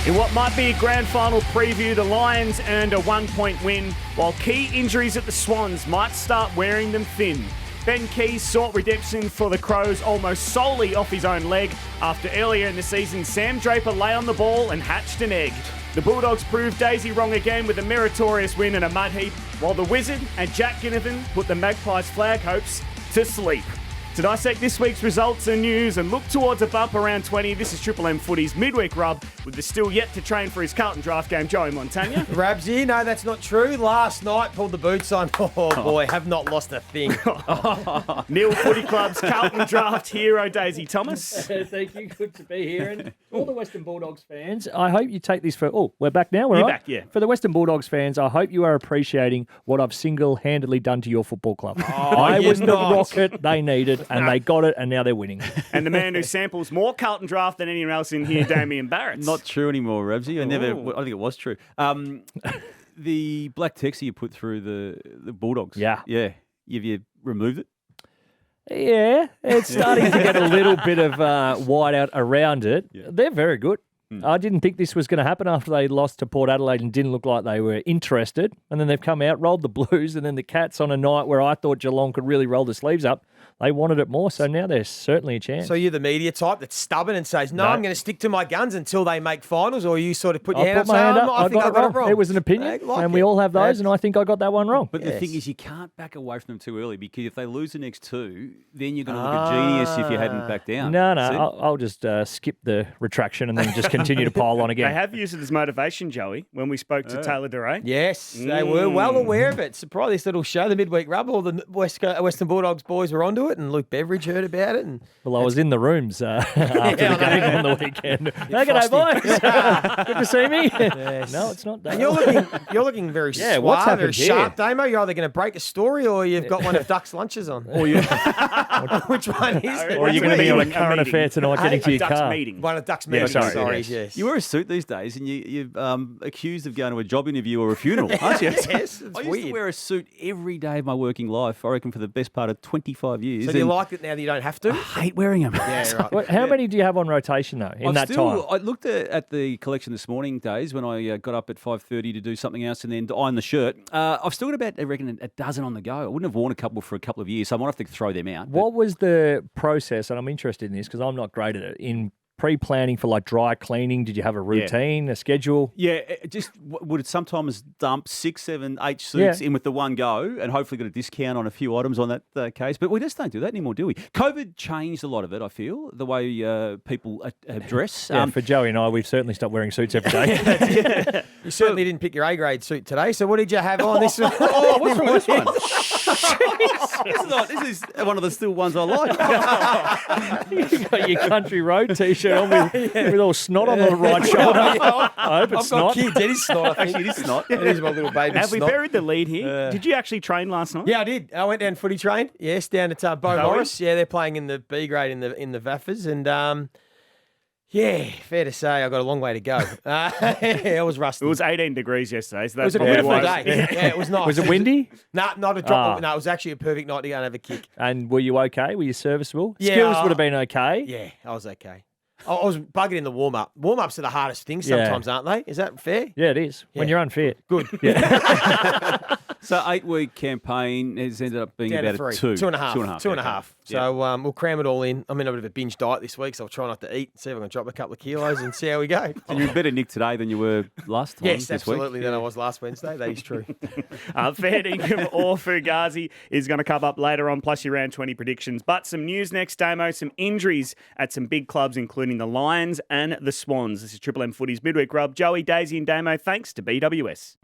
In what might be a grand final preview, the Lions earned a 1-point win, while key injuries at the Swans might start wearing them thin. Ben Keays sought redemption for the Crows almost solely off his own leg after earlier in the season Sam Draper lay on the ball and hatched an egg. The Bulldogs proved Daisy wrong again with a meritorious win in a mud heap, while the Wizard and Jack Ginnivan put the Magpies' flag hopes to sleep. To dissect this week's results and news and look towards a bump around 20, this is Triple M Footy's Midweek Rub with the still yet to train for his Carlton draft game, Joey Montagna. Rabsy, no, that's not true. Last night, pulled the boots on. Oh, boy, have not lost a thing. Neil Footy Club's Carlton draft hero, Daisy Thomas. Thank you. Good to be here. And all the Western Bulldogs fans, I hope you take this for... Oh, we're back now, we're You're right? back, yeah. For the Western Bulldogs fans, I hope you are appreciating what I've single-handedly done to your football club. I was the rocket they needed, and they got it, and now they're winning. And the man who samples more Carlton draft than anyone else in here, Damien Barrett. Not true anymore, Rabsy. I think it was true. The black texture you put through the Bulldogs. Yeah. Yeah. Have you removed it? Yeah, it's starting to get a little bit of whiteout around it. Yeah. They're very good. I didn't think this was going to happen after they lost to Port Adelaide and didn't look like they were interested. And then they've come out, rolled the Blues, and then the Cats on a night where I thought Geelong could really roll the sleeves up. They wanted it more, so now there's certainly a chance. So you're the media type that's stubborn and says, no, I'm going to stick to my guns until they make finals, or you sort of put your hand up and say, I think I got it wrong. It was an opinion, and we all have those, and I think I got that one wrong. But the thing is, you can't back away from them too early, because if they lose the next two, then you're going to look a genius if you hadn't backed down. No, I'll just skip the retraction and then just continue to pile on again. They have used it as motivation, Joey, when we spoke to Taylor DeRay. Yes, they were well aware of it. Surprised this little show, the Midweek Rub, all the Western Bulldogs boys were onto it, and Luke Beveridge heard about it. And well, I was in the rooms after the game on the weekend. G'day, boys. Good to see me. Yes. No, it's not. And you're looking very suave, what's happened very here? sharp, Damo. You're either going to break a story or you've got one of Duck's lunches on. Or you, which one is it? Or are you going to be on a current meeting. affair tonight getting to your Ducks car? meeting. One of Duck's meetings. sorry, Yes. You wear a suit these days, and you're accused of going to a job interview or a funeral, aren't you? Yes, it's I used weird. to wear a suit every day of my working life, I reckon, for the best part of 25 years. So do you like it now that you don't have to? I hate wearing them. Yeah, right. Well, how many do you have on rotation, though, in that time? I looked at the collection this morning, Days, when I got up at 5:30 to do something else and then to iron the shirt. I've still got about, I reckon, a dozen on the go. I wouldn't have worn a couple for a couple of years, so I might have to throw them out. What was the process, and I'm interested in this because I'm not great at it, in pre-planning for like dry cleaning? Did you have a routine, a schedule? Yeah, it just would sometimes dump 6, 7, 8 suits in with the one go and hopefully get a discount on a few items on that case. But we just don't do that anymore, do we? COVID changed a lot of it, I feel, the way people dress. Yeah, for Joey and I, we've certainly stopped wearing suits every day. You certainly didn't pick your A-grade suit today, so what did you have on this one? What's wrong with this one? This is one of the still ones I like. You got your country road T-shirt on with all snot on the right shoulder. I hope it's I've got snot. kids. It is snot. Actually, it is not. It is my little baby Have we snot. buried the lead here? Did you actually train last night? Yeah, I did. I went down footy train. Yes, down at Bo Morris. Yeah, they're playing in the B grade in the Vaffers, and yeah, fair to say, I got a long way to go. I was rusty. It was 18 degrees yesterday, so It was that's a beautiful probably day. Yeah, it was nice. Was it windy? Not a drop. No, it was actually a perfect night to go and have a kick. And were you okay? Were you serviceable? Yeah, Skills would have been okay. Yeah, I was okay. I was bugging in the warm-up. Warm-ups are the hardest thing sometimes, aren't they? Is that fair? Yeah, it is. When Yeah. you're unfit. Good. So 8-week campaign has ended up being Down to about three. a 2. 2.5. 2.5. Okay. So we'll cram it all in. I'm in a bit of a binge diet this week, so I'll try not to eat, see if I can drop a couple of kilos and see how we go. And you're better nick today than you were last time. Yes, this absolutely, week. than I was last Wednesday. That is true. Fair dinkum or Fugazi is going to come up later on, plus your round 20 predictions. But some news next, Damo, some injuries at some big clubs, including the Lions and the Swans. This is Triple M Footy's Midweek Rub. Joey, Daisy and Damo, thanks to BWS.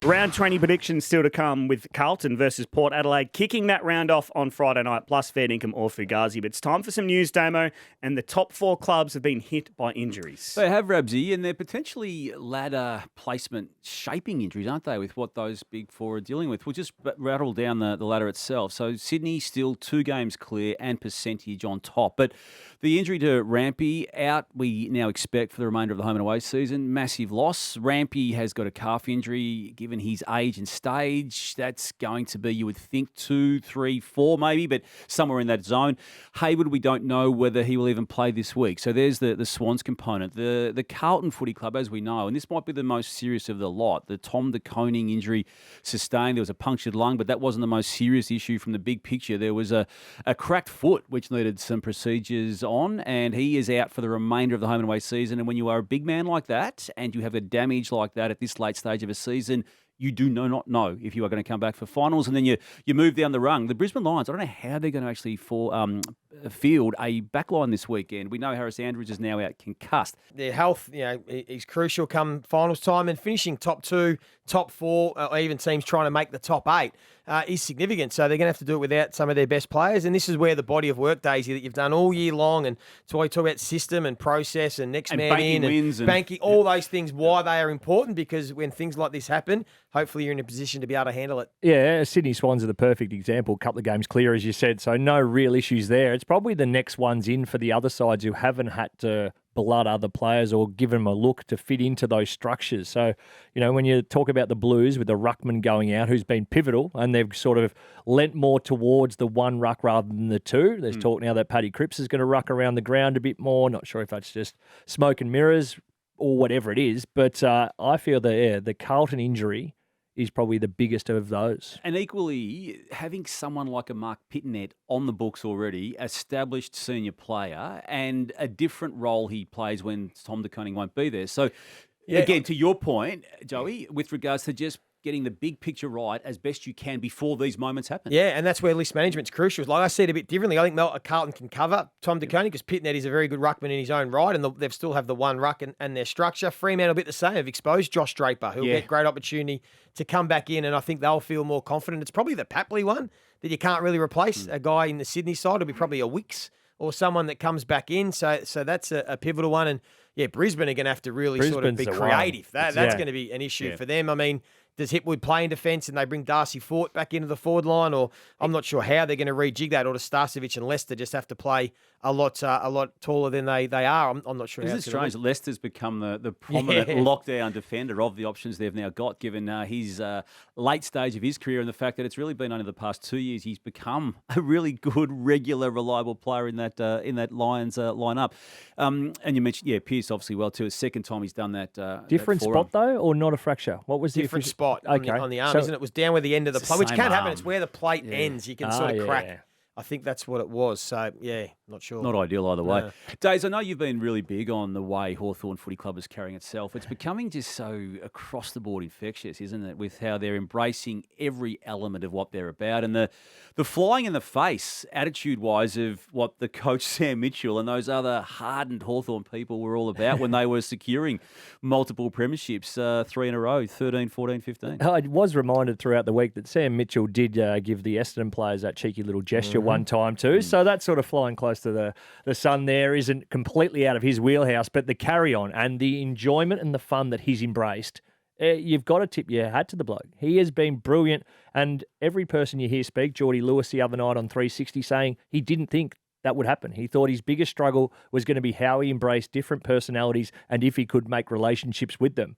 Round 20 predictions still to come with Carlton versus Port Adelaide kicking that round off on Friday night, plus fair dinkum or Fugazi. But it's time for some news, Damo, and the top 4 clubs have been hit by injuries. They have, Rabsy, and they're potentially ladder placement shaping injuries, aren't they, with what those big 4 are dealing with? We'll just rattle down the ladder itself. So Sydney still 2 games clear and percentage on top. But the injury to Rampy out, we now expect for the remainder of the home and away season. Massive loss. Rampy has got a calf injury. Given given his age and stage. That's going to be, you would think, 2, 3, 4 maybe, but somewhere in that zone. Hayward, we don't know whether he will even play this week. So there's the Swans component. The Carlton Footy Club, as we know, and this might be the most serious of the lot, the Tom de Koning injury sustained. There was a punctured lung, but that wasn't the most serious issue from the big picture. There was a cracked foot, which needed some procedures on, and he is out for the remainder of the home and away season. And when you are a big man like that, and you have a damage like that at this late stage of a season, you do not know if you are going to come back for finals, and then you move down the rung. The Brisbane Lions, I don't know how they're going to actually field a backline this weekend. We know Harris Andrews is now out concussed. Their health, is crucial come finals time, and finishing top 2, top 4, or even teams trying to make the top 8 is significant. So they're going to have to do it without some of their best players, and this is where the body of work, Daisy, that you've done all year long, and it's why you talk about system and process and next man in and banking, all those things, why they are important, because when things like this happen, hopefully you're in a position to be able to handle it. Yeah, Sydney Swans are the perfect example. A couple of games clear, as you said, so no real issues there. It's probably the next ones in for the other sides who haven't had to blood other players or give them a look to fit into those structures. So, when you talk about the Blues with the ruckman going out, who's been pivotal, and they've sort of lent more towards the one ruck rather than the two. There's talk now that Paddy Cripps is going to ruck around the ground a bit more. Not sure if that's just smoke and mirrors or whatever it is, but I feel that the Carlton injury is probably the biggest of those. And equally, having someone like a Mark Pittonet on the books already, established senior player, and a different role he plays when Tom de Koning won't be there. So, again, to your point, Joey, with regards to just getting the big picture right as best you can before these moments happen. Yeah, and that's where list management's crucial. Like I see it a bit differently. I think Carlton can cover Tom de Koning because Pittonet is a very good ruckman in his own right, and they've still have the one ruck and their structure. Fremantle a bit the same. Have exposed Josh Draper, who'll get great opportunity to come back in, and I think they'll feel more confident. It's probably the Papley one that you can't really replace. A guy in the Sydney side will be probably a Wicks or someone that comes back in. So that's a pivotal one. And Brisbane are going to have to really sort of be creative. That's going to be an issue for them. I mean, does Hipwood play in defence and they bring Darcy Fort back into the forward line? Or I'm not sure how they're going to rejig that, or does Starcevic and Leicester just have to play a lot taller than they are? I'm not sure. Isn't it strange? Leicester's become the prominent lockdown defender of the options they've now got, given his late stage of his career, and the fact that it's really been only the past 2 years he's become a really good, regular, reliable player in that Lions lineup. And you mentioned, Pearce obviously well too. It's second time he's done that. Different spot though, or not a fracture? What was the different spot on the arm, isn't it? It was down where the end of the plate, which can happen. It's where the plate ends. You can sort of crack. Yeah. I think that's what it was. So, not sure. Not ideal either way. Days, I know you've been really big on the way Hawthorn Footy Club is carrying itself. It's becoming just so across-the-board infectious, isn't it, with how they're embracing every element of what they're about, and the flying in the face, attitude-wise, of what the coach Sam Mitchell and those other hardened Hawthorn people were all about when they were securing multiple premierships, 3 in a row, 13, 14, 15. I was reminded throughout the week that Sam Mitchell did give the Essendon players that cheeky little gesture one time too. So that sort of flying close to the sun there isn't completely out of his wheelhouse, but the carry-on and the enjoyment and the fun that he's embraced, you've got to tip your hat to the bloke. He has been brilliant, and every person you hear speak, Geordie Lewis the other night on 360 saying he didn't think that would happen. He thought his biggest struggle was going to be how he embraced different personalities and if he could make relationships with them.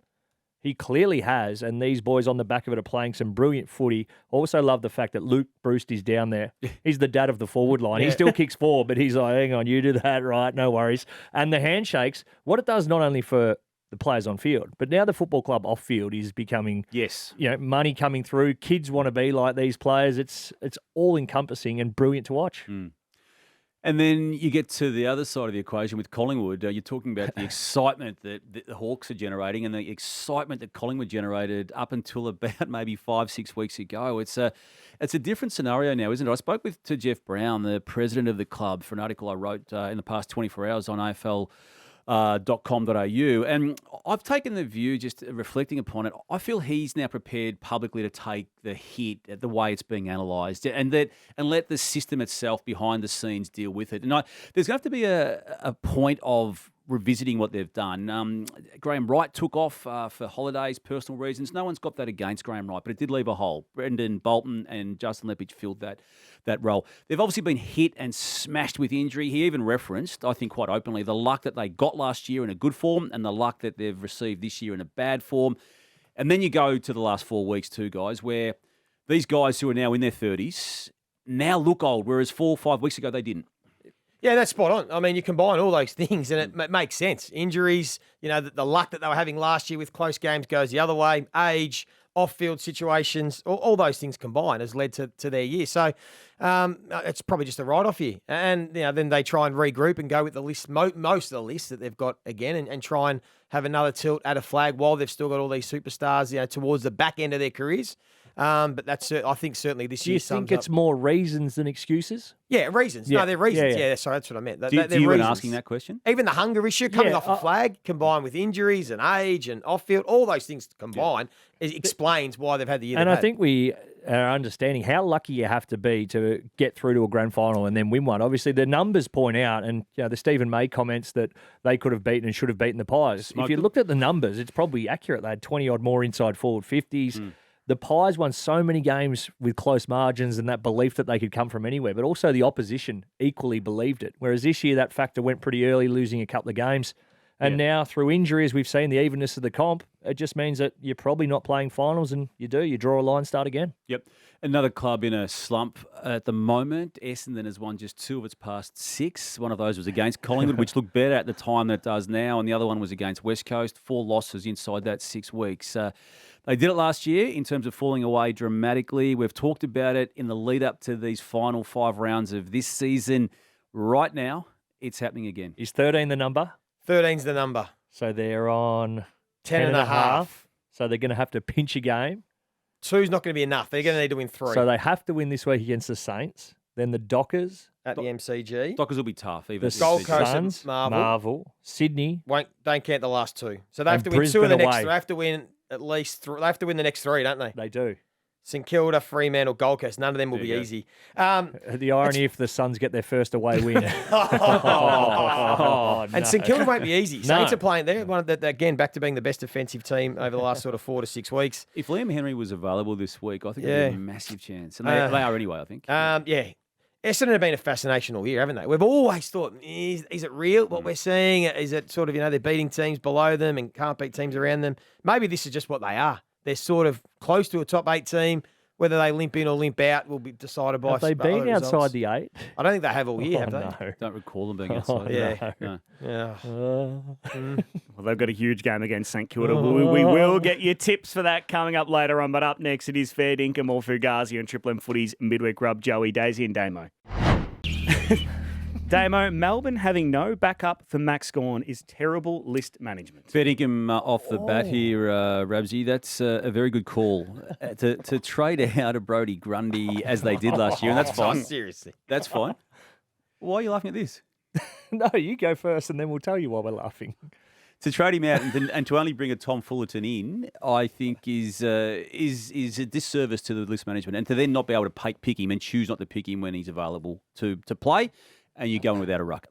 He clearly has, and these boys on the back of it are playing some brilliant footy. Also love the fact that Luke Bruce is down there. He's the dad of the forward line. He still kicks forward, but he's like, hang on, you do that, right, no worries. And the handshakes, what it does not only for the players on field, but now the football club off field is becoming, money coming through. Kids want to be like these players. It's all encompassing and brilliant to watch. And then you get to the other side of the equation with Collingwood. You're talking about the excitement that the Hawks are generating and the excitement that Collingwood generated up until about maybe 5-6 weeks ago. It's a different scenario now, isn't it? I spoke to Jeff Brown, the president of the club, for an article I wrote in the past 24 hours on AFL.com.au, and I've taken the view, just reflecting upon it, I feel he's now prepared publicly to take the hit at the way it's being analysed and let the system itself behind the scenes deal with it. And there's going to have to be a point of revisiting what they've done. Graham Wright took off for holidays, personal reasons. No one's got that against Graham Wright, but it did leave a hole. Brendan Bolton and Justin Lepage filled that role. They've obviously been hit and smashed with injury. He even referenced, I think quite openly, the luck that they got last year in a good form and the luck that they've received this year in a bad form. And then you go to the last 4 weeks too, guys, where these guys who are now in their 30s now look old, whereas 4 or 5 weeks ago they didn't. Yeah, that's spot on. I mean, you combine all those things and it makes sense. Injuries, the luck that they were having last year with close games goes the other way. Age, off-field situations, all those things combined has led to their year. So it's probably just a write-off here. And then they try and regroup and go with the list, most of the list that they've got again and try and have another tilt at a flag while they've still got all these superstars, towards the back end of their careers. But that's, I think, certainly this year. Do you think it's more reasons than excuses? Yeah, reasons. Yeah. No, they're reasons. Yeah. Yeah, sorry, that's what I meant. Do you reasons. asking that question? Even the hunger issue coming off a flag, combined with injuries and age and off-field, all those things combined, it explains why they've had the year. And I think we are understanding how lucky you have to be to get through to a grand final and then win one. Obviously, the numbers point out, and the Stephen May comments that they could have beaten and should have beaten the Pies. If you looked at the numbers, it's probably accurate. They had 20-odd more inside forward 50s. The Pies won so many games with close margins and that belief that they could come from anywhere, but also the opposition equally believed it. Whereas this year, that factor went pretty early, losing a couple of games. And now, through injuries, we've seen the evenness of the comp. It just means that you're probably not playing finals, and you draw a line, start again. Yep. Another club in a slump at the moment. Essendon has won just 2 of its past 6. One of those was against Collingwood, which looked better at the time than it does now, and the other one was against West Coast. 4 losses inside that 6 weeks. They did it last year in terms of falling away dramatically. We've talked about it in the lead up to these final 5 rounds of this season. Right now, it's happening again. Is 13 the number? 13's the number. So they're on 10.5. So they're going to have to pinch a game. 2's not going to be enough. They're going to need to win 3. So they have to win this week against the Saints. Then the Dockers. At the MCG. Dockers will be tough. Even The Gold Coast Suns, and Marvel. Sydney. Don't count the last 2. So they have to And win 2 of the Brisbane next. away. They have to win at least 3. They have to win the next 3, don't they? They do. St Kilda, Fremantle, Gold Coast. None of them will be you go. easy. The irony if the Suns get their first away win. And St Kilda won't be easy. No. Saints are playing there. Again, back to being the best defensive team over the last sort of 4 to 6 weeks. If Liam Henry was available this week, I think there'd be a massive chance. And they are anyway, I think. Yeah. Essendon have been a fascination all year, haven't they? We've always thought, is it real, what we're seeing? Is it sort of, they're beating teams below them and can't beat teams around them? Maybe this is just what they are. They're sort of close to a top 8 team. Whether they limp in or limp out will be decided by Have they been other results. outside the 8? I don't think they have all year, have they? No. Don't recall them being outside. Yeah. No. Yeah. Well, they've got a huge game against St Kilda. We will get your tips for that coming up later on. But up next, it is Fair Dinkum or Fugazi on Triple M Footy's Midweek Rub. Joey, Daisy and Damo. Damo, Melbourne having no backup for Max Gawn is terrible list management. Fair dinkum off the bat here, Rabsy. That's a very good call. To trade out a Brodie Grundy as they did last year, and that's fine. Seriously. That's fine. Why are you laughing at this? No, you go first and then we'll tell you why we're laughing. To trade him out and to only bring a Tom Fullerton in, I think is a disservice to the list management, and to then not be able to pick him and choose not to pick him when he's available to play, and you're going without a ruck.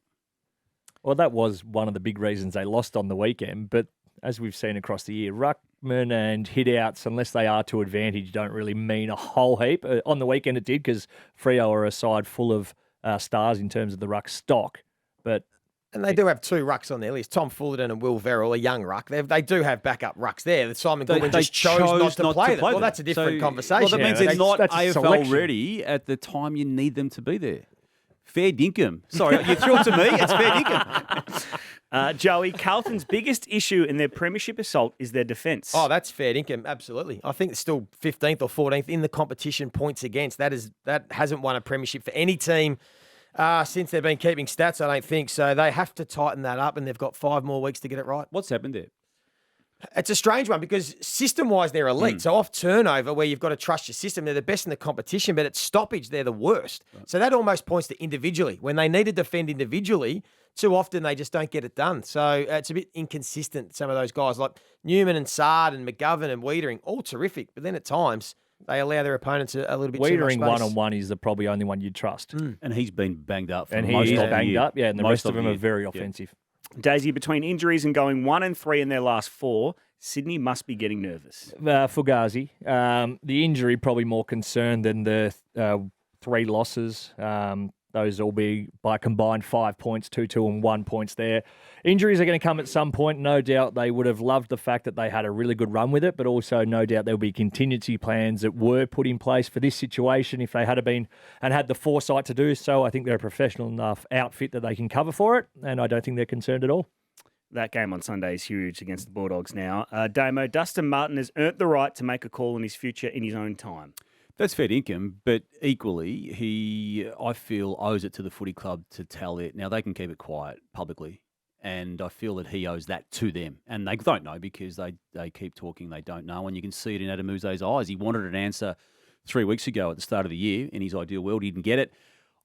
Well, that was one of the big reasons they lost on the weekend. But as we've seen across the year, ruckman and hit-outs, unless they are to advantage, don't really mean a whole heap. On the weekend it did because Freo are a side full of stars in terms of the ruck stock. And they do have 2 rucks on their list. Tom Fullerton and Will Verrill, a young ruck. They do have backup rucks there. Simon Goodwin just chose not to play them. Well, that's a different conversation. Well, that means they're not that's a AFL selection. ready at the time you need them to be there. Fair dinkum. Sorry, you threw it to me. It's fair dinkum. Joey, Carlton's biggest issue in their premiership assault is their defence. Oh, that's fair dinkum. Absolutely. I think it's still 15th or 14th in the competition points against. That hasn't won a premiership for any team since they've been keeping stats, I don't think. So they have to tighten that up, and they've got 5 more weeks to get it right. What's happened there? It's a strange one because system-wise, they're elite. So off turnover, where you've got to trust your system, they're the best in the competition, but at stoppage, they're the worst. Right. So that almost points to individually. When they need to defend individually, too often they just don't get it done. So it's a bit inconsistent, some of those guys. Like Newman and Sard and McGovern and Wiedering, all terrific. But then at times, they allow their opponents a little bit too much Wiedering space. one-on-one is the probably only one you'd trust. And he's been banged up for And most he's of the banged year. up, and the Most rest of the them are year. very offensive. Daisy, between injuries and going 1-3 in their last 4, Sydney must be getting nervous. Fugazi, the injury probably more concerned than the 3 losses. Those will be by combined 5 points, 2 and 1 points there. Injuries are going to come at some point. No doubt they would have loved the fact that they had a really good run with it, but also no doubt there'll be contingency plans that were put in place for this situation if they had been and had the foresight to do so. I think they're a professional enough outfit that they can cover for it, and I don't think they're concerned at all. That game on Sunday is huge against the Bulldogs now. Damo, Dustin Martin has earned the right to make a call on his future in his own time. That's fair income, but equally, he, I feel, owes it to the footy club to tell it. Now, they can keep it quiet publicly, and I feel that he owes that to them. And they don't know because they keep talking, they don't know. And you can see it in Adam Muse's eyes. He wanted an answer 3 weeks ago at the start of the year. In his ideal world, he didn't get it.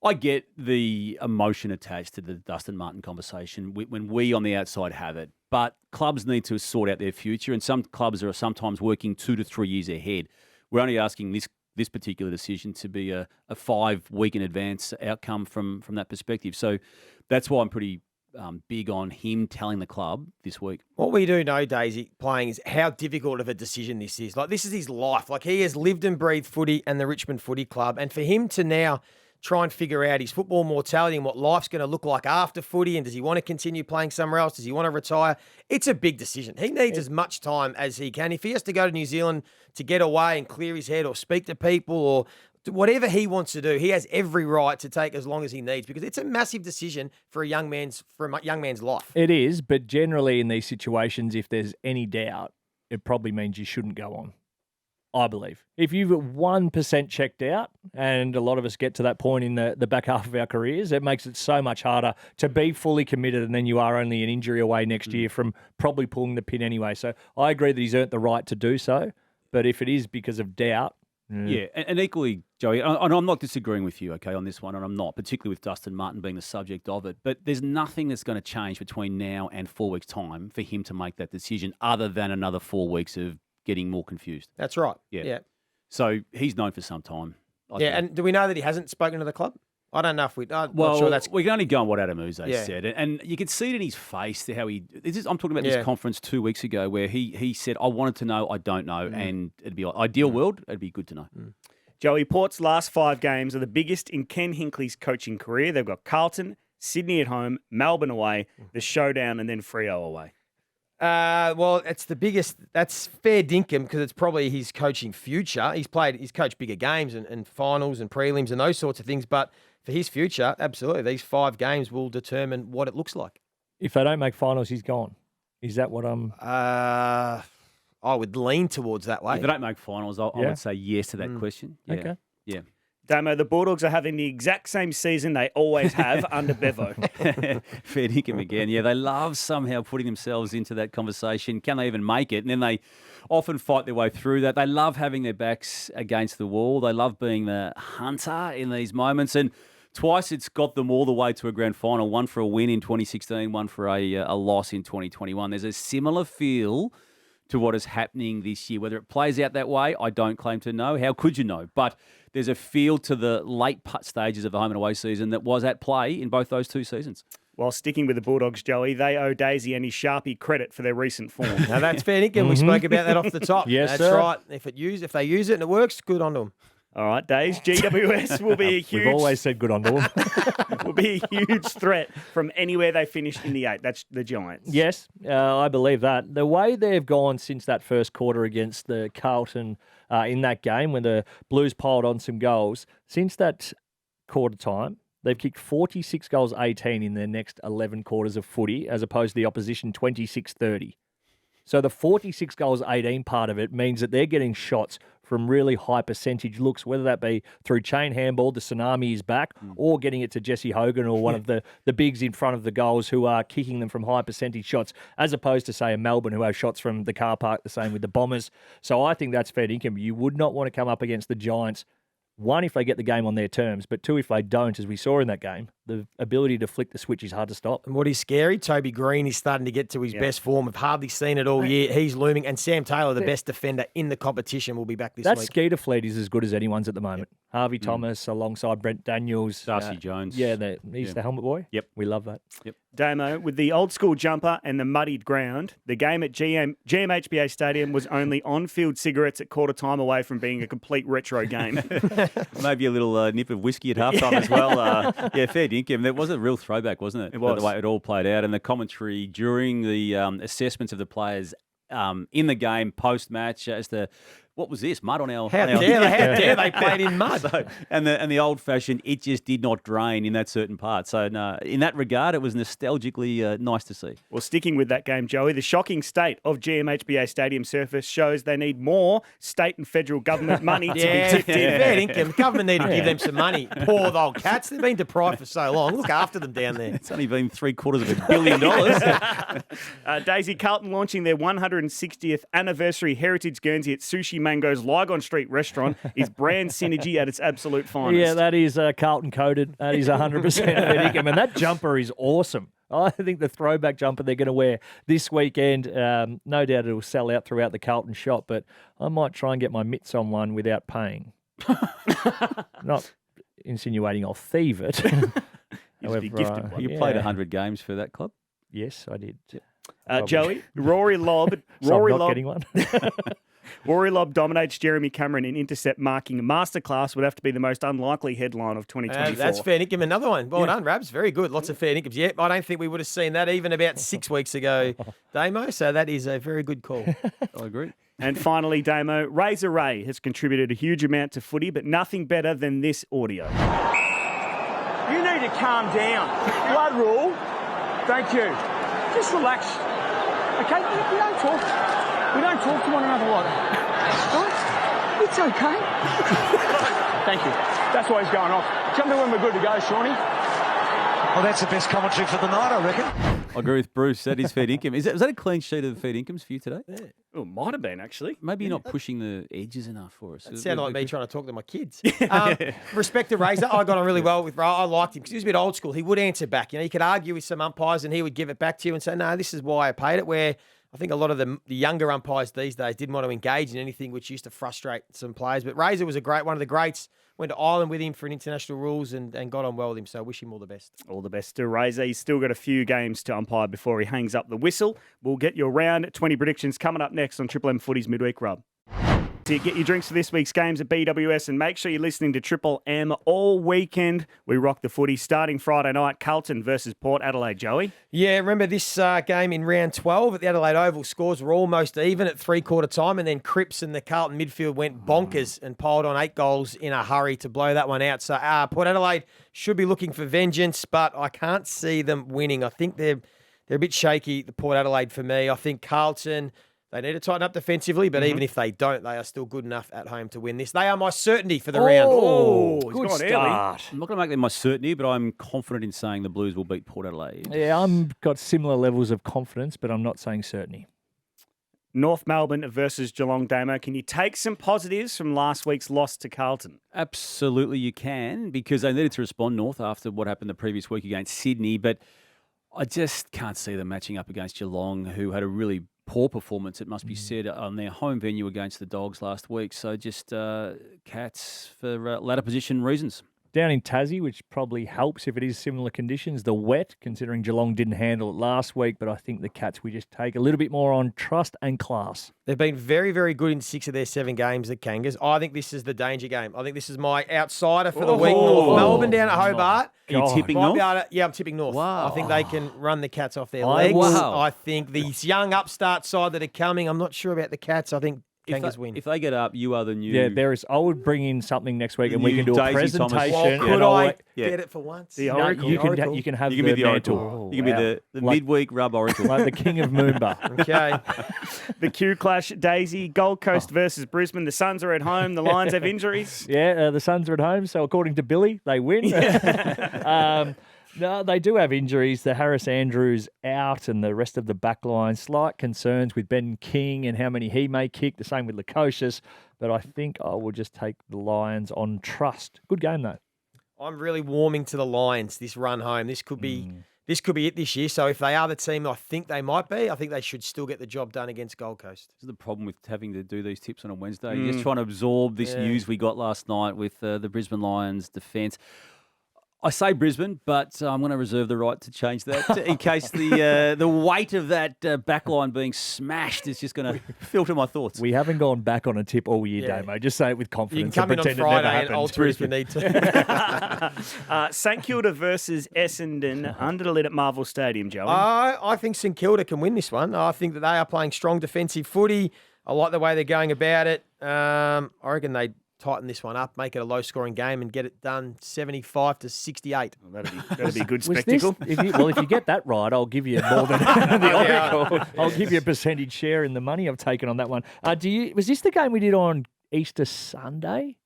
I get the emotion attached to the Dustin Martin conversation when we on the outside have it. But clubs need to sort out their future, and some clubs are sometimes working 2 to 3 years ahead. We're only asking this particular decision to be a 5 week in advance outcome from that perspective. So that's why I'm pretty big on him telling the club this week. What we do know, Daisy, playing is how difficult of a decision this is. Like, this is his life. Like, he has lived and breathed footy and the Richmond Footy Club. And for him to now try and figure out his football mortality and what life's going to look like after footy, and does he want to continue playing somewhere else? Does he want to retire? It's a big decision. He needs as much time as he can. If he has to go to New Zealand to get away and clear his head or speak to people or whatever he wants to do, he has every right to take as long as he needs, because it's a massive decision for a young man's life. It is, but generally in these situations, if there's any doubt, it probably means you shouldn't go on. I believe. If you've 1% checked out, and a lot of us get to that point in the back half of our careers, it makes it so much harder to be fully committed, and then you are only an injury away next year from probably pulling the pin anyway. So I agree that he's earned the right to do so, but if it is because of doubt... Yeah, and equally, Joey, and I'm not disagreeing with you, okay, on this one, and I'm not, particularly with Dustin Martin being the subject of it, but there's nothing that's going to change between now and 4 weeks' time for him to make that decision other than another 4 weeks of getting more confused. That's right. Yeah. So he's known for some time. I Yeah, think. and do we know that he hasn't spoken to the club? I don't know if I'm not sure that's... we can only go on what Adam Muse said, and you could see it in his face how he. I'm talking about this conference 2 weeks ago where he said, "I wanted to know, I don't know," and it'd be ideal world. It'd be good to know. Joey, Port's last 5 games are the biggest in Ken Hinckley's coaching career. They've got Carlton, Sydney at home, Melbourne away, the Showdown, and then Freo away. Well, it's the biggest. That's fair dinkum because it's probably his coaching future. He's coached bigger games and finals and prelims and those sorts of things. But for his future, absolutely, these 5 games will determine what it looks like. If they don't make finals, he's gone. Is that what I'm... I would lean towards that way. If they don't make finals, I would say yes to that question. Yeah. Okay. Yeah. Damo, the Bulldogs are having the exact same season they always have under Bevo. Fair dinkum again. Yeah, they love somehow putting themselves into that conversation. Can they even make it? And then they often fight their way through that. They love having their backs against the wall. They love being the hunter in these moments. And twice it's got them all the way to a grand final, one for a win in 2016, one for a loss in 2021. There's a similar feel to what is happening this year. Whether it plays out that way, I don't claim to know. How could you know? But there's a feel to the late putt stages of the home and away season that was at play in both those 2 seasons. While sticking with the Bulldogs, Joey, they owe Daisy and his Sharpie credit for their recent form. Now that's fair dinkum. We spoke about that off the top. Yes, that's sir. right. If they use it and it works, good on them. All right, Days, GWS will be a huge... We've always said good on them. will be a huge threat from anywhere they finish in the 8. That's the Giants. Yes, I believe that. The way they've gone since that first quarter against the Carlton in that game when the Blues piled on some goals, since that quarter time, they've kicked 46 goals, 18 in their next 11 quarters of footy, as opposed to the opposition 26-30. So the 46 goals, 18 part of it means that they're getting shots from really high percentage looks, whether that be through chain handball, the tsunami is back, or getting it to Jesse Hogan or one of the bigs in front of the goals who are kicking them from high percentage shots, as opposed to, say, a Melbourne who have shots from the car park, the same with the Bombers. So I think that's fair dinkum. You would not want to come up against the Giants, 1, if they get the game on their terms, but 2, if they don't, as we saw in that game, the ability to flick the switch is hard to stop. And what is scary, Toby Green is starting to get to his best form. We've hardly seen it all year. He's looming. And Sam Taylor, the best defender in the competition, will be back this That week. Skeeter fleet is as good as anyone's at the moment. Harvey Thomas alongside Brent Daniels. Darcy Jones. Yeah, he's the helmet boy. Yep. We love that. Yep. Damo, with the old school jumper and the muddied ground, the game at GMHBA Stadium was only on-field cigarettes at quarter time away from being a complete retro game. Maybe a little nip of whiskey at halftime as well. Fair dinkum. That was a real throwback, wasn't it? It was. The way it all played out, and the commentary during the assessments of the players in the game post-match as to what was this, mud on our... How dare they played in mud. So, and the old-fashioned, it just did not drain in that certain part. So no, in that regard, it was nostalgically nice to see. Well, sticking with that game, Joey, the shocking state of GMHBA Stadium surface shows they need more state and federal government money to be tipped in. Fair income. The government need to give them some money. Poor old cats. They've been deprived for so long. Look after them down there. It's only been $750 million. Daisy Carlton launching their 160th anniversary Heritage Guernsey at Sushi Mango's Lygon Street restaurant is brand synergy at its absolute finest. Yeah, that is Carlton coded. That is 100% fair dinkum. And that jumper is awesome. I think the throwback jumper they're going to wear this weekend, no doubt it'll sell out throughout the Carlton shop, but I might try and get my mitts on one without paying. Not insinuating I'll thieve it. However, gifted one. You played 100 games for that club? Yes, I did. Joey, Rory Lobb. So I'm not getting one. Rory Lobb dominates Jeremy Cameron in intercept marking. Masterclass would have to be the most unlikely headline of 2024. That's fair income. Another one. Well done, Rabs. Very good. Lots of fair incomes. Yeah, I don't think we would have seen that even about 6 weeks ago, Damo. So that is a very good call. I agree. And finally, Damo, Razor Ray has contributed a huge amount to footy, but nothing better than this audio. You need to calm down. Blood rule. Thank you. Just relax. Okay? We don't talk. We don't talk to one another like that. Right? It's okay. Thank you. That's why he's going off. Tell me when we're good to go, Shawnee. Well, that's the best commentary for the night, I reckon. I agree with Bruce. That is fair income. Was that a clean sheet of fair incomes for you today? Yeah. Oh, it might have been, actually. Maybe you're not pushing the edges enough for us. It sounded like me trying to talk to my kids. Respect to Razor. I got on really well with Ray. I liked him because he was a bit old school. He would answer back. You could argue with some umpires and he would give it back to you and say, no, this is why I paid it, where I think a lot of the younger umpires these days didn't want to engage in anything which used to frustrate some players. But Razor was one of the greats. Went to Ireland with him for international rules and got on well with him. So I wish him all the best. All the best to Razor. He's still got a few games to umpire before he hangs up the whistle. We'll get your round 20 predictions coming up next on Triple M Footy's Midweek Rub. To get your drinks for this week's games at BWS and make sure you're listening to Triple M all weekend. We rock the footy starting Friday night, Carlton versus Port Adelaide, Joey. Yeah, remember this game in round 12 at the Adelaide Oval. Scores were almost even at three-quarter time and then Cripps and the Carlton midfield went bonkers and piled on 8 goals in a hurry to blow that one out. So Port Adelaide should be looking for vengeance, but I can't see them winning. I think they're a bit shaky, the Port Adelaide for me. I think Carlton... They need to tighten up defensively, but even if they don't, they are still good enough at home to win this. They are my certainty for the round. Oh, good start. I'm not going to make them my certainty, but I'm confident in saying the Blues will beat Port Adelaide. Yeah, I've got similar levels of confidence, but I'm not saying certainty. North Melbourne versus Geelong, Damo. Can you take some positives from last week's loss to Carlton? Absolutely you can, because they needed to respond, North, after what happened the previous week against Sydney, but I just can't see them matching up against Geelong, who had a really poor performance, it must be said, on their home venue against the Dogs last week. So just Cats for ladder position reasons. Down in Tassie, which probably helps if it is similar conditions, the wet, considering Geelong didn't handle it last week, but I think the Cats we just take a little bit more on trust and class. They've been very, very good in 6 of their 7 games, the Kangas. I think this is the danger game. I think this is my outsider for the week. North Melbourne down at Hobart. Are you tipping North? Yeah, I'm tipping North. Wow. I think they can run the Cats off their legs. Wow. I think these young upstart side that are coming, I'm not sure about the Cats. I think Kangas win. If they get up, you are the new... Yeah, there is. I would bring in something next week and we New can do a Daisy Thomas. presentation. Could and I get it for once? The No, Oracle. you can have You can be the mantle. Oracle. You can be the midweek rub Oracle. Like the king of Moomba. Okay. The Q Clash, Daisy, Gold Coast versus Brisbane. The Suns are at home. The Lions have injuries. Yeah, the Suns are at home, so according to Billy, they win. No, they do have injuries. The Harris Andrews out and the rest of the back line. Slight concerns with Ben King and how many he may kick. The same with Lukosius. But I think I will just take the Lions on trust. Good game, though. I'm really warming to the Lions this run home. This could be it this year. So if they are the team I think they might be, I think they should still get the job done against Gold Coast. This is the problem with having to do these tips on a Wednesday. You're just trying to absorb this news we got last night with the Brisbane Lions defence. I say Brisbane, but I'm going to reserve the right to change that in case the weight of that backline being smashed is just going to filter my thoughts. We haven't gone back on a tip all year, Damo. Just say it with You confidence. can come in on pretend Friday it never and alter it if you need to. St Kilda versus Essendon under the lid at Marvel Stadium, Joey. I think St Kilda can win this one. I think that they are playing strong defensive footy. I like the way they're going about it. I reckon they tighten this one up, make it a low-scoring game, and get it done 75-68. Well, that'd be a good spectacle. If you get that right, I'll give you more than the Oracle. I'll give you a percentage share in the money I've taken on that one. Was this the game we did on Easter Sunday?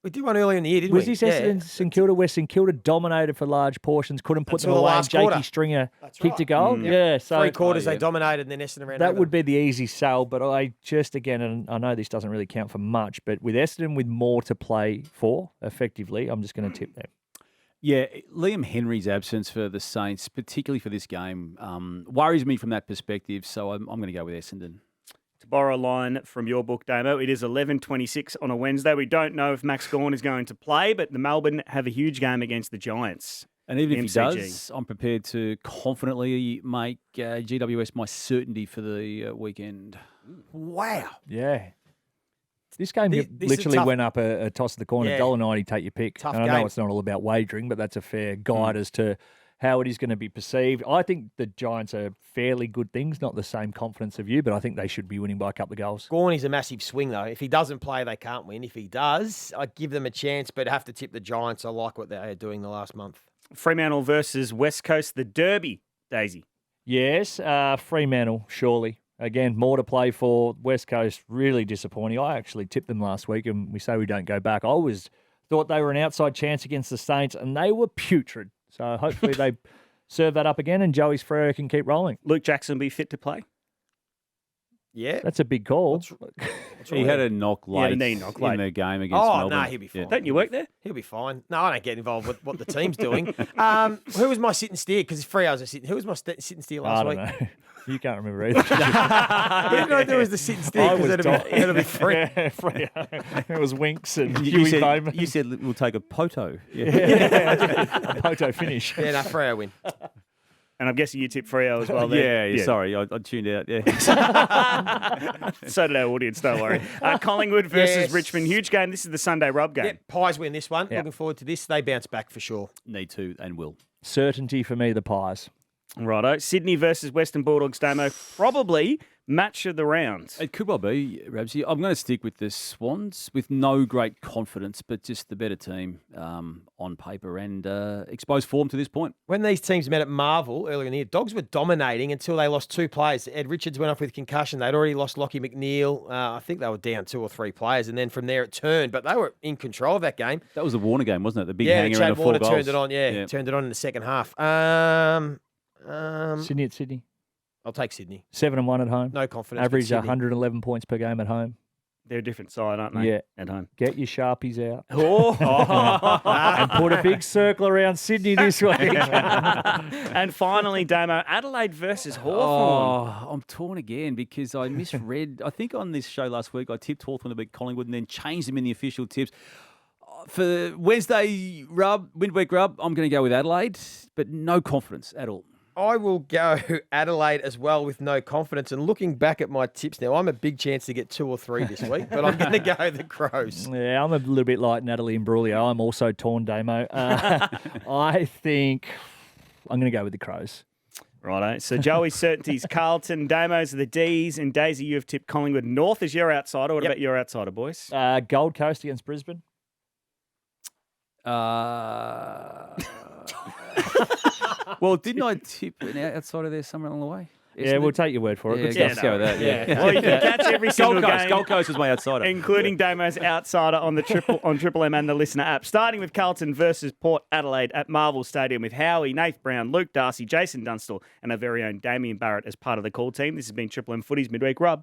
We did one earlier in the year, didn't we? Was this Essendon St Kilda, where St Kilda dominated for large portions, couldn't put Until them the away, last and Jakey quarter. Stringer That's kicked a right. goal? Yeah, so 3 quarters they dominated, and then Essendon ran that over would them. be the easy sell, but I just, again, and I know this doesn't really count for much, but with Essendon with more to play for, effectively, I'm just going to tip them. Yeah, Liam Henry's absence for the Saints, particularly for this game, worries me from that perspective, so I'm going to go with Essendon. To borrow a line from your book, Damo, it is 11:26 on a Wednesday. We don't know if Max Gawn is going to play, but the Melbourne have a huge game against the Giants. And even if MCG. he does, I'm prepared to confidently make GWS my certainty for the weekend. Wow. Yeah. This game This is a literally tough- went up a toss of the coin, Yeah. $1.90, take your pick. Tough and I know game. it's not all about wagering, but that's a fair guide as to how it is going to be perceived. I think the Giants are fairly good things, not the same confidence of you, but I think they should be winning by a couple of goals. Gawn is a massive swing, though. If he doesn't play, they can't win. If he does, I give them a chance, but have to tip the Giants. I like what they are doing the last month. Fremantle versus West Coast, the Derby, Daisy. Yes, Fremantle, surely. Again, more to play for. West Coast, really disappointing. I actually tipped them last week, and we say we don't go back. I always thought they were an outside chance against the Saints, and they were putrid. So hopefully they serve that up again, and Joey's Freo can keep rolling. Luke Jackson will be fit to play. Yeah. That's a big call. He had a knock late, a knee knock late. in the game against Oh, Melbourne. no, he'll be fine. Don't you work there? He'll be fine. No, I don't get involved with what the team's doing. Who was my sit and steer? Because Freo's a sit. Who was my sit and steer last I week? don't know. You can't remember either. What did I do as the sit and steer? Because it'll be free. Yeah, Freo. It was Winks and You Huey said, Bowman. you said we'll take a poto. A poto finish. Yeah, no, Freo win. And I'm guessing you tipped Freo as well there. Yeah, sorry, I tuned out. Yeah. So did our audience, don't worry. Collingwood versus Yes. Richmond, huge game. This is the Sunday rub game. Yep, Pies win this one. Yep. Looking forward to this. They bounce back for sure. Need to and will. Certainty for me, the Pies. Righto. Sydney versus Western Bulldogs, Damo. Probably match of the round. It could well be, Rabsy. I'm going to stick with the Swans with no great confidence, but just the better team on paper and exposed form to this point. When these teams met at Marvel earlier in the year, Dogs were dominating until they lost 2 players. Ed Richards went off with concussion. They'd already lost Lockie McNeil. I think they were down 2 or 3 players, and then from there it turned. But they were in control of that game. That was the Warner game, wasn't it? The big Yeah, hanger Chad and the 4 Warner goals. turned it on. Yeah, turned it on in the second half. Sydney at Sydney. I'll take Sydney. 7-1 at home. No confidence. but Average Sydney. 111 points per game at home. They're a different side, aren't they? Yeah. At home. Get your Sharpies out. Oh. And put a big circle around Sydney this week. And finally, Damo, Adelaide versus Hawthorn. Oh, I'm torn again because I misread. I think on this show last week, I tipped Hawthorn to beat Collingwood and then changed them in the official tips. For Wednesday midweek rub, I'm going to go with Adelaide, but no confidence at all. I will go Adelaide as well with no confidence. And looking back at my tips now, I'm a big chance to get 2 or 3 this week, but I'm going to go the Crows. Yeah, I'm a little bit like Natalie Imbruglia. I'm also torn, Damo. I think I'm going to go with the Crows. Righto. So Joey's certainties, Carlton, Damo's are the D's, and Daisy, you have tipped Collingwood North as your outsider. What about your outsider, boys? Gold Coast against Brisbane. Well, didn't I tip an outside of there somewhere along the way? Yeah, we'll take your word for it. Yeah, let's go with that. Yeah. Well, you can catch every single game. Gold Coast was my outsider. Including Damo's outsider on the Triple M and the Listener app. Starting with Carlton versus Port Adelaide at Marvel Stadium with Howie, Nath Brown, Luke Darcy, Jason Dunstall, and our very own Damien Barrett as part of the call team. This has been Triple M Footy's Midweek Rub.